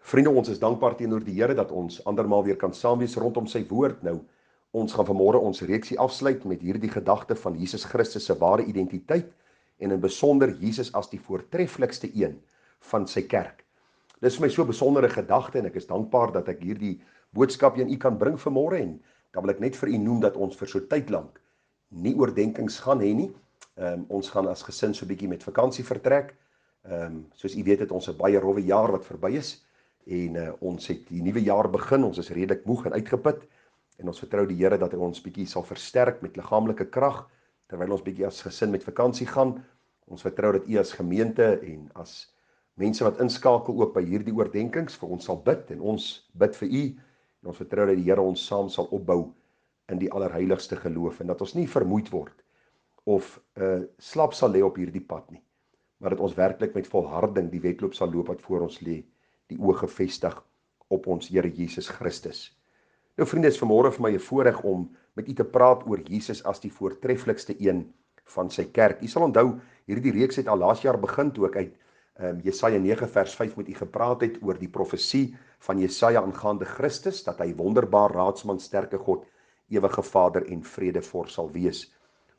Vriende, ons is dankbaar teenoor die Here dat ons andermaal weer kan saam wees rondom sy woord. Nou, ons gaan vanmôre ons reeksie afsluit met hierdie gedagte van Jesus Christus se ware identiteit en in besonder Jesus as die voortreffelikste een van sy kerk. Dis vir my so 'n besondere gedagte en ek is dankbaar dat ek hierdie boodskap aan u kan bring vanmôre en dan wil ek net vir u noem dat ons vir so tyd lank nie oordenkings gaan hê nie. Ons gaan as gesin so 'n bietjie met vakansie vertrek. Soos u weet het ons 'n baie rowwe jaar wat verby is. En ons het die nuwe jaar begin, ons is redelik moeg en uitgeput en ons vertrou die Here dat hy ons bietjie sal versterk met liggaamlike krag terwyl ons bietjie as gesin met vakansie gaan. Ons vertrou dat u as gemeente en as mense wat inskakel ook by hierdie oordenkings vir ons sal bid en ons bid vir u en ons vertrou dat die Here ons saam sal opbou in die allerheiligste geloof en dat ons nie vermoeid word of slap sal lê op hierdie pad nie, maar dat ons werklik met volharding die wedloop sal loop wat voor ons lê, die oë gefestig op ons Here Jesus Christus. Nou vriende, is vanmôre vir my 'n voorreg om met u te praat oor Jesus as die voortreffelikste een van sy kerk. U sal onthou, hierdie reeks het al laas jaar begin toe ek uit Jesaja 9 vers 5 met u gepraat het oor die profesie van Jesaja aangaande Christus, dat hy wonderbaar raadsman, sterke God, ewige Vader en vredevors sal wees.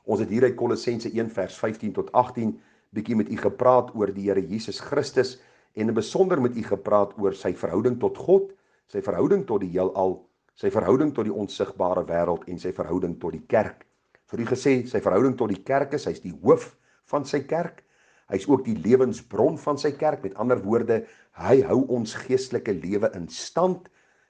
Ons het hier uit Kolossense 1 vers 15 tot 18 bietjie met u gepraat oor die Here Jesus Christus en in besonder met u gepraat oor sy verhouding tot God, sy verhouding tot die heelal, sy verhouding tot die onsigbare wêreld en sy verhouding tot die kerk. So die gesê, sy verhouding tot die kerk is, hy is die hoof van sy kerk, hy is ook die lewensbron van sy kerk, met ander woorde, hy hou ons geestelike lewe in stand.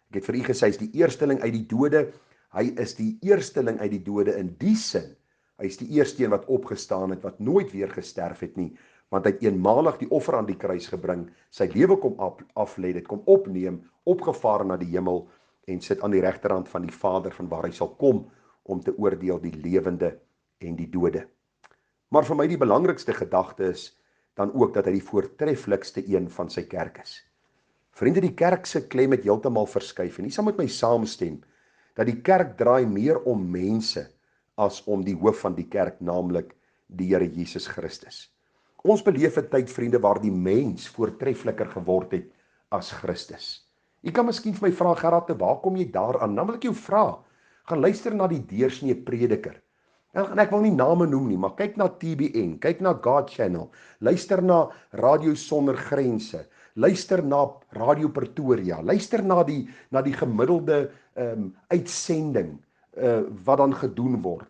Ek het vir u gesê, hy is die eersteling uit die dode, hy is die eersteling uit die dode in die sin, hy is die eerste een wat opgestaan het, wat nooit weer gesterf het nie, want hy het eenmalig die offer aan die kruis gebring, sy lewe kom aflê, dit kom opneem, opgevaar na die hemel, en sit aan die regterhand van die Vader, van waar hy sal kom, om te oordeel die lewende en die dode. Maar vir my die belangrikste gedagte is, dan ook dat hy die voortreffelikste een van sy kerk is. Vriende, die kerk se klem het heeltemal verskuif, en u sal met my saamstem, dat die kerk draai meer om mense, as om die hoof van die kerk, naamlik die Here Jesus Christus. Ons beleef 'n tyd, vriende, waar die mens voortreffeliker geword het as Christus. U kan miskien vir my vra, Gerard, waar kom jy daaraan? Dan wil ek jou vra, gaan luister na die deursnee prediker. En ek wil nie name noem nie, maar kyk na TBN, kyk na God Channel, luister na Radio Sonder Grense, luister na Radio Pretoria, luister na die gemiddelde uitsending wat dan gedoen word,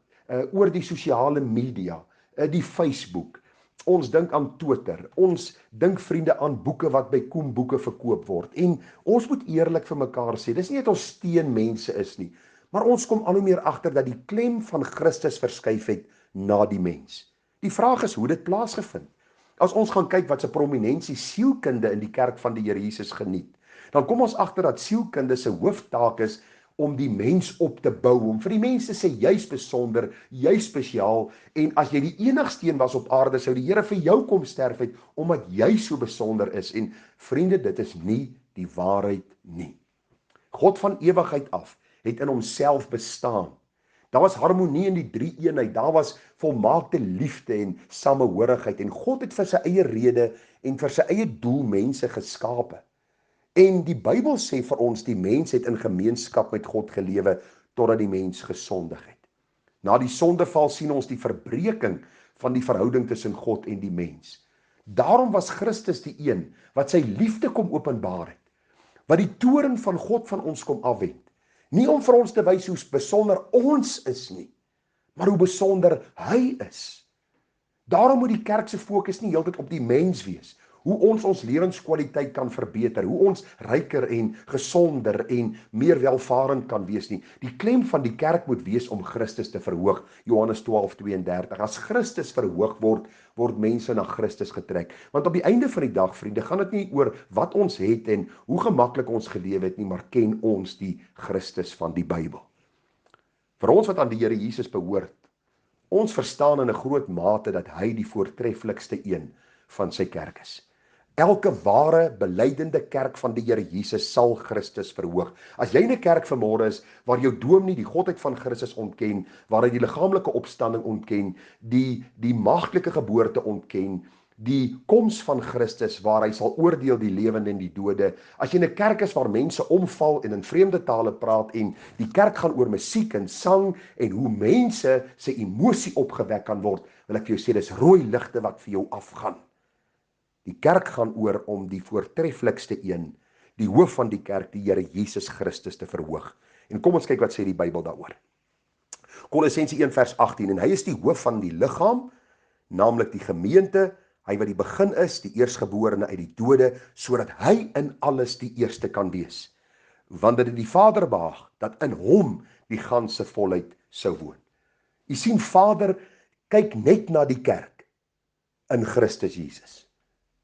oor die sosiale media, die Facebook. Ons dink aan Twitter, ons dink vriende aan boeke wat by Koem Boeke verkoop word, en ons moet eerlik vir mekaar sê, dis nie dat ons teen mense is nie, maar ons kom al hoe meer agter dat die klem van Christus verskuif het na die mens. Die vraag is hoe dit plaasgevind. As ons gaan kyk wat se prominensie sielkunde in die kerk van die Here Jesus geniet, dan kom ons agter dat sielkunde se hooftaak is om die mens op te bou, om vir die mense te sê, jy's besonder, jy's spesiaal, en as jy die enigste een was op aarde, sou die Here vir jou kom sterf het, omdat jy so besonder is, en vriende, dit is nie die waarheid nie. God van ewigheid af, het in homself bestaan. Daar was harmonie in die drie eenheid, daar was volmaakte liefde en samehorigheid, en God het vir sy eie rede en vir sy eie doel mense geskape. En die Bybel sê vir ons, die mens het in gemeenskap met God gelewe, totdat die mens gesondig het. Na die sondeval sien ons die verbreeking van die verhouding tussen God en die mens. Daarom was Christus die een, wat sy liefde kom openbaar het, wat die toorn van God van ons kom afwend. Nie om vir ons te wys hoe besonder ons is nie, maar hoe besonder hy is. Daarom moet die kerk se fokus nie heeltyd op die mens wees, hoe ons lewenskwaliteit kan verbeter, hoe ons ryker en gesonder en meer welvarend kan wees nie. Die klem van die kerk moet wees om Christus te verhoog, Johannes 12:32. As Christus verhoog word, word mense na Christus getrek. Want op die einde van die dag, vriende, gaan dit nie oor wat ons het en hoe gemaklik ons gelewe het nie, maar ken ons die Christus van die Bybel. Vir ons wat aan die Here Jesus behoort, ons verstaan in 'n groot mate dat hy die voortreffelikste een van sy kerk is. Elke ware, belydende kerk van die Here Jesus sal Christus verhoog. As jy in 'n kerk vanmôre is, waar jou dominee die godheid van Christus ontken, waar hy die liggaamlike opstanding ontken, die maagtelike geboorte ontken, die koms van Christus waar hy sal oordeel die lewende en die dode. As jy in 'n kerk is waar mense omval en in vreemde tale praat en die kerk gaan oor musiek en sang en hoe mense se emosie opgewek kan word, wil ek vir jou sê, dis rooi ligte wat vir jou afgaan. Die kerk gaan oor om die voortreffelikste een, die hoof van die kerk, die Here Jesus Christus te verhoog. En kom ons kyk wat sê die Bybel daaroor. Kolossense 1 vers 18, en hy is die hoof van die liggaam, naamlik die gemeente, hy wat die begin is, die eerstgeborene uit die dode, sodat hy in alles die eerste kan wees. Want dit het die Vader behaag, dat in hom die ganse volheid sou woon. U sien, Vader kyk net na die kerk in Christus Jesus.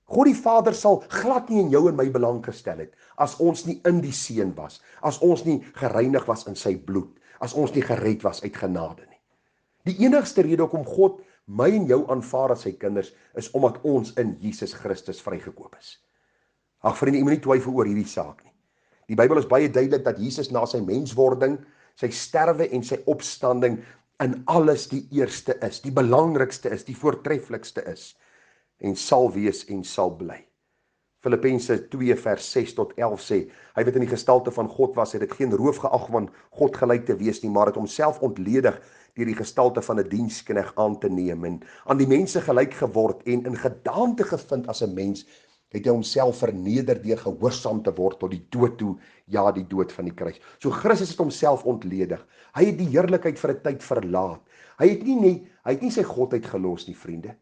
God die Vader sal glad nie in jou en my belang gestel het, as ons nie in die Seun was, as ons nie gereinig was in sy bloed, as ons nie gered was uit genade nie. Die enigste rede hoekom God my en jou aanvaar as sy kinders, is omdat ons in Jesus Christus vrygekoop is. Ag vriende, jy moet nie twyfel oor hierdie saak nie. Die Bybel is baie duidelik dat Jesus na sy menswording, sy sterwe en sy opstanding in alles die eerste is, die belangrikste is, die voortreffelikste is, en sal wees en sal bly. Filippense 2 vers 6 tot 11 sê, hy wat in die gestalte van God was, het dit geen roof geag om aan God gelyk te wees nie, maar het homself ontledig deur die gestalte van 'n diensknegt aan te neem en aan die mense gelyk geword en in gedaante gevind as 'n mens, het hy homself verneder deur gehoorsaam te word tot die dood toe, ja, die dood van die kruis. So Christus het homself ontledig. Hy het die heerlikheid vir 'n tyd verlaat. Hy het nie sy godheid gelos nie, vriende.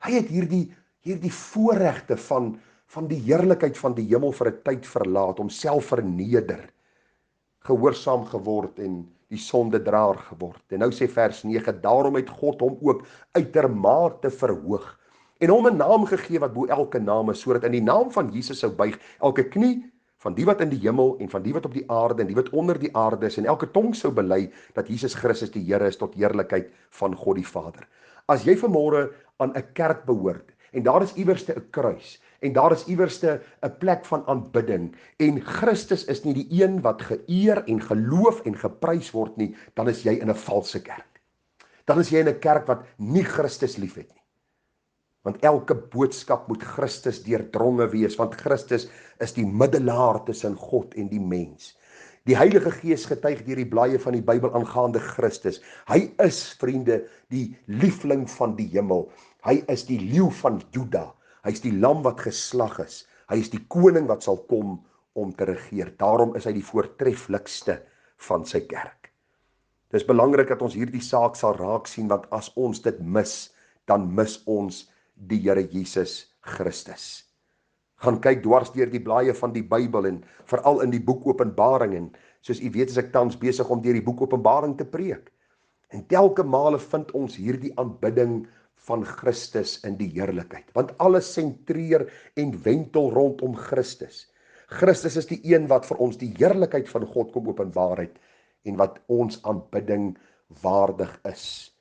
Hy het hierdie voorregte van die heerlikheid van die hemel vir 'n tyd verlaat, homself verneder, gehoorsaam geword en die sondedraer geword. En nou sê vers 9, daarom het God hom ook uitermate verhoog en hom 'n naam gegee wat bo elke naam is, sodat in die naam van Jesus sou buig elke knie van die wat in die hemel en van die wat op die aarde en die wat onder die aarde is, en elke tong sou bely dat Jesus Christus die Here is, tot heerlikheid van God die Vader. As jy vanmôre aan 'n kerk behoort en daar is iewerste 'n kruis en daar is iewerste 'n plek van aanbidding en Christus is nie die een wat geëer en geloof en geprys word nie, dan is jy in 'n valse kerk. Dan is jy in 'n kerk wat nie Christus liefhet nie. Want elke boodskap moet Christus deurdronge wees, want Christus is die middelaar tussen God en die mens. Die Heilige Gees getuig deur die blaaie van die Bybel aangaande Christus. Hy is, vriende, die liefling van die hemel. Hy is die leeu van Juda. Hy is die lam wat geslag is. Hy is die koning wat sal kom om te regeer. Daarom is hy die voortreffelikste van sy kerk. Dis belangrik dat ons hierdie saak sal raak sien, want as ons dit mis, dan mis ons die Here Jesus Christus. Gaan kyk dwars deur die blaaie van die Bybel en veral in die boek Openbaring, en soos u weet is ek tans besig om deur die boek Openbaring te preek. En telke male vind ons hierdie aanbidding van Christus in die heerlikheid, want alles sentreer en wentel rondom Christus. Christus is die een wat vir ons die heerlikheid van God kom openbaar het en wat ons aanbidding waardig is.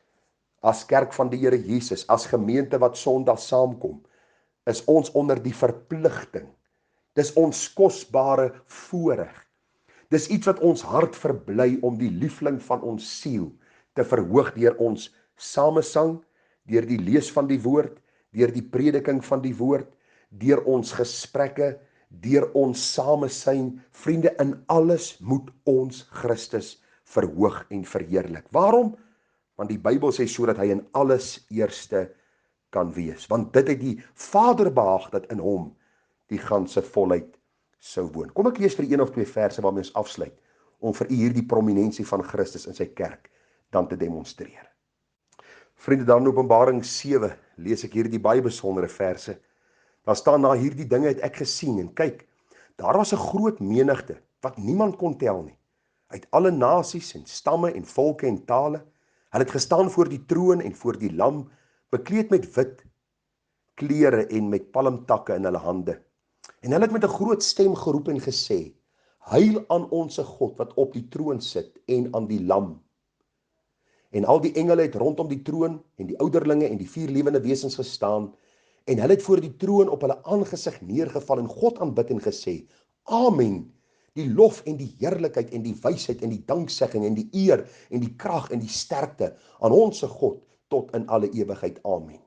As kerk van die Here Jesus, as gemeente wat Sondag saamkom, is ons onder die verpligting. Dis ons kosbare voorreg. Dis iets wat ons hart verbly om die liefling van ons siel te verhoog deur ons samesang, deur die lees van die woord, deur die prediking van die woord, deur ons gesprekke, deur ons samesyn. Vriende, in alles moet ons Christus verhoog en verheerlik. Waarom? Want die Bybel sê sodat hy in alles eerste kan wees. Want dit het die Vader behaag dat in hom die ganse volheid sou woon. Kom ek lees vir 1 of 2 verse waarmee ons afsluit, om vir u hierdie prominensie van Christus in sy kerk dan te demonstreer. Vriende, dan in Openbaring 7 lees ek hierdie baie besondere verse. Daar staan, na hierdie dinge het ek gesien, en kyk, daar was 'n groot menigte, wat niemand kon tel nie, uit alle nasies en stamme en volke en tale. Hulle het gestaan voor die troon en voor die lam, bekleed met wit klere en met palmtakke in hulle hande. En hulle het met 'n groot stem geroep en gesê, heil aan onsse God wat op die troon sit en aan die lam. En al die engele het rondom die troon en die ouderlinge en die 4 lewende wesens gestaan, en hulle het voor die troon op hulle aangesig neergeval en God aanbid en gesê, Amen. Die lof en die heerlikheid en die wysheid en die danksegging en die eer en die krag en die sterkte aan onsse God tot in alle ewigheid. Amen.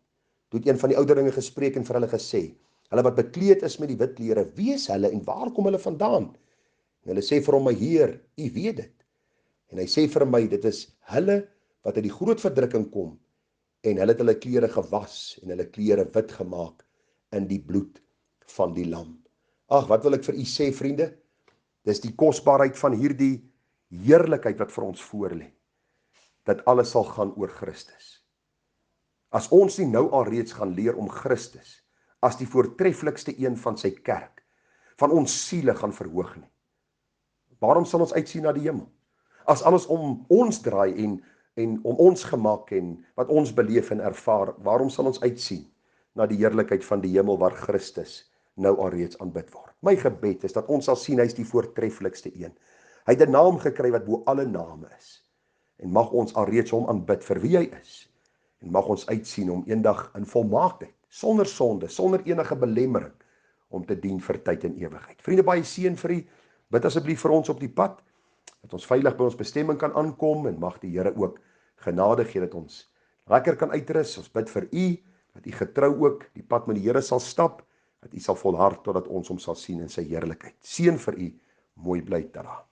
Toe het een van die ouderlinge gespreek en vir hulle gesê, hulle wat bekleed is met die wit klere, wie is hulle en waar kom hulle vandaan? En hulle sê vir hom, my Heer, u weet dit. En hy sê vir my, dit is hulle wat uit die groot verdrukking kom, en hulle het hulle klere gewas en hulle klere wit gemaak in die bloed van die lam. Ag, wat wil ek vir u sê, vriende? Dis die kosbaarheid van hierdie heerlikheid wat vir ons voorlê, dat alles sal gaan oor Christus. As ons nie nou alreeds gaan leer om Christus as die voortreffelikste een van sy kerk, van ons siele gaan verhoog nie, waarom sal ons uitsien na die hemel? As alles om ons draai en om ons gemaak en wat ons beleef en ervaar, waarom sal ons uitsien na die heerlikheid van die hemel waar Christus nou alreeds aanbid word? My gebed is dat ons sal sien, hy is die voortreffelikste een. Hy het 'n naam gekry wat bo alle name is. En mag ons alreeds hom aanbid vir wie hy is. En mag ons uitsien om eendag in volmaaktheid, sonder sonde, sonder enige belemmering, om te dien vir tyd en ewigheid. Vriende, baie seën vir u. Bid asseblief vir ons op die pad, dat ons veilig by ons bestemming kan aankom, en mag die Here ook genade gee dat ons lekker kan uitrus. Ons bid vir u, dat u getrou ook die pad met die Here sal stap, dat u sal volhard totdat ons hom sal sien in sy heerlikheid. Seën vir u, mooi bly daarna.